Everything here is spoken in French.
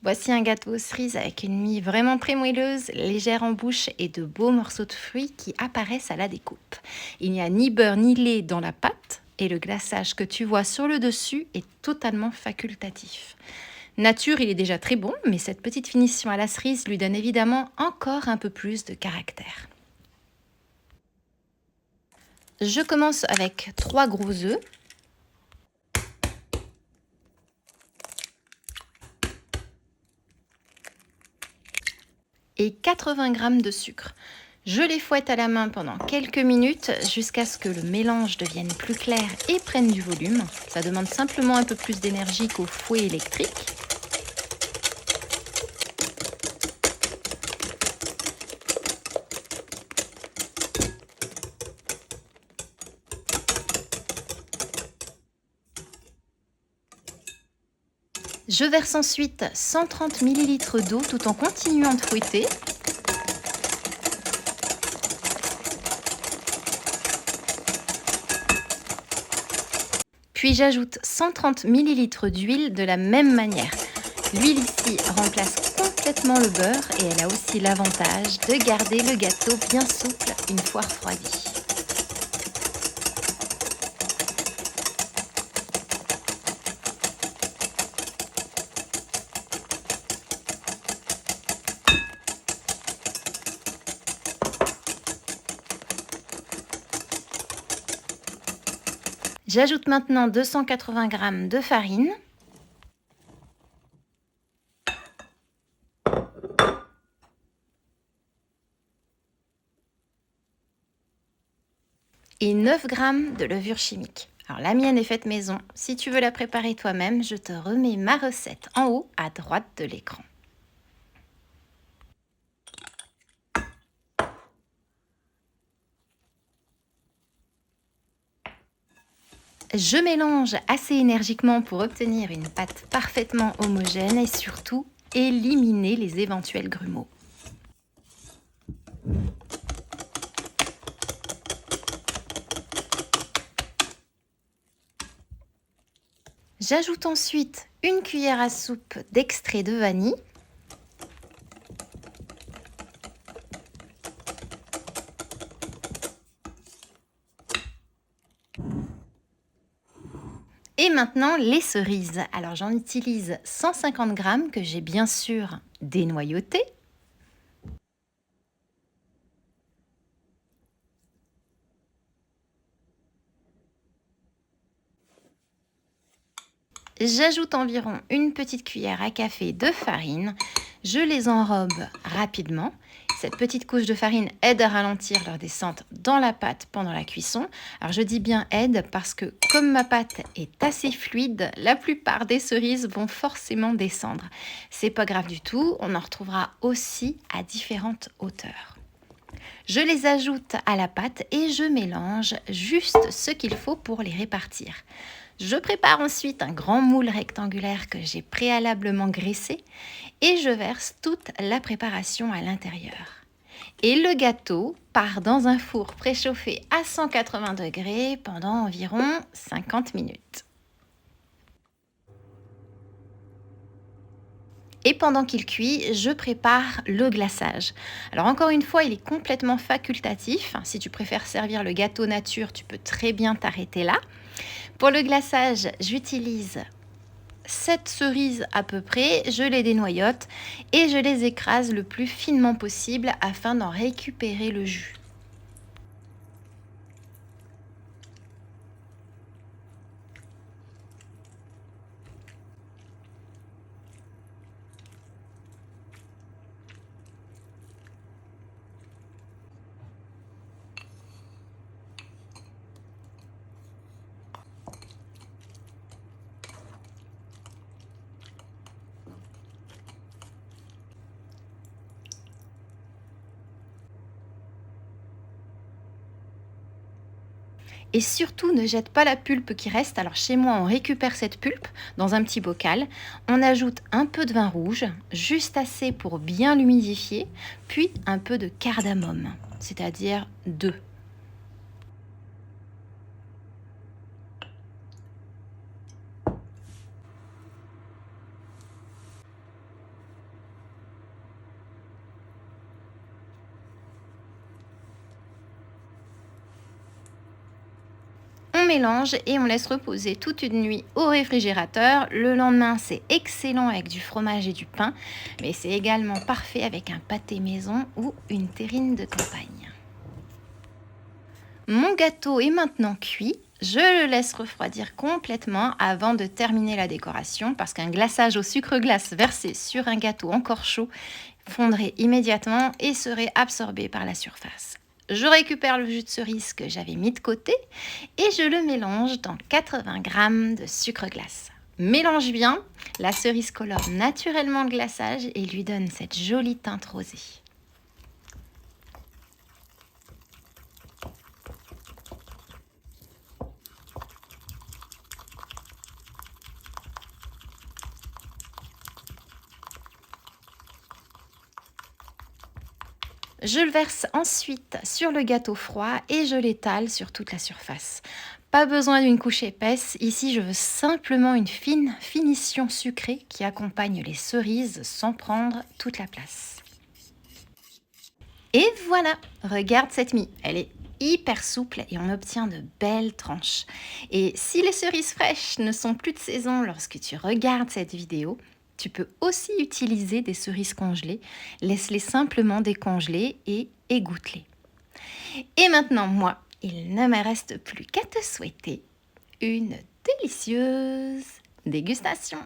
Voici un gâteau aux cerises avec une mie vraiment très moelleuse, légère en bouche et de beaux morceaux de fruits qui apparaissent à la découpe. Il n'y a ni beurre ni lait dans la pâte et le glaçage que tu vois sur le dessus est totalement facultatif. Nature, il est déjà très bon, mais cette petite finition à la cerise lui donne évidemment encore un peu plus de caractère. Je commence avec 3 gros œufs et 80 g de sucre. Je les fouette à la main pendant quelques minutes jusqu'à ce que le mélange devienne plus clair et prenne du volume. Ça demande simplement un peu plus d'énergie qu'au fouet électrique. Je verse ensuite 130 ml d'eau tout en continuant de fouetter. Puis j'ajoute 130 ml d'huile de la même manière. L'huile ici remplace complètement le beurre et elle a aussi l'avantage de garder le gâteau bien souple une fois refroidi. J'ajoute maintenant 280 g de farine et 9 g de levure chimique. Alors la mienne est faite maison. Si tu veux la préparer toi-même, je te remets ma recette en haut à droite de l'écran. Je mélange assez énergiquement pour obtenir une pâte parfaitement homogène et surtout éliminer les éventuels grumeaux. J'ajoute ensuite une cuillère à soupe d'extrait de vanille et maintenant les cerises. Alors j'en utilise 150 g que j'ai bien sûr dénoyautées. J'ajoute environ une petite cuillère à café de farine. Je les enrobe rapidement. Cette petite couche de farine aide à ralentir leur descente dans la pâte pendant la cuisson. Alors je dis bien aide parce que comme ma pâte est assez fluide, la plupart des cerises vont forcément descendre. C'est pas grave du tout, on en retrouvera aussi à différentes hauteurs. Je les ajoute à la pâte et je mélange juste ce qu'il faut pour les répartir. Je prépare ensuite un grand moule rectangulaire que j'ai préalablement graissé et je verse toute la préparation à l'intérieur. Et le gâteau part dans un four préchauffé à 180 degrés pendant environ 50 minutes. Et pendant qu'il cuit, je prépare le glaçage. Alors encore une fois, il est complètement facultatif. Si tu préfères servir le gâteau nature, tu peux très bien t'arrêter là. Pour le glaçage, j'utilise 7 cerises à peu près, je les dénoyote et je les écrase le plus finement possible afin d'en récupérer le jus. Et surtout, ne jette pas la pulpe qui reste. Alors chez moi, on récupère cette pulpe dans un petit bocal. On ajoute un peu de vin rouge, juste assez pour bien l'humidifier, puis un peu de cardamome, c'est-à-dire 2. mélange et on laisse reposer toute une nuit au réfrigérateur. Le lendemain, c'est excellent avec du fromage et du pain, mais c'est également parfait avec un pâté maison ou une terrine de campagne. Mon gâteau est maintenant cuit. Je le laisse refroidir complètement avant de terminer la décoration parce qu'un glaçage au sucre glace versé sur un gâteau encore chaud fondrait immédiatement et serait absorbé par la surface. Je récupère le jus de cerise que j'avais mis de côté et je le mélange dans 80 g de sucre glace. Mélange bien, la cerise colore naturellement le glaçage et lui donne cette jolie teinte rosée. Je le verse ensuite sur le gâteau froid et je l'étale sur toute la surface. Pas besoin d'une couche épaisse, ici je veux simplement une fine finition sucrée qui accompagne les cerises sans prendre toute la place. Et voilà, regarde cette mie, elle est hyper souple et on obtient de belles tranches. Et si les cerises fraîches ne sont plus de saison lorsque tu regardes cette vidéo, tu peux aussi utiliser des cerises congelées. Laisse-les simplement décongeler et égoutte-les. Et maintenant, moi, il ne me reste plus qu'à te souhaiter une délicieuse dégustation.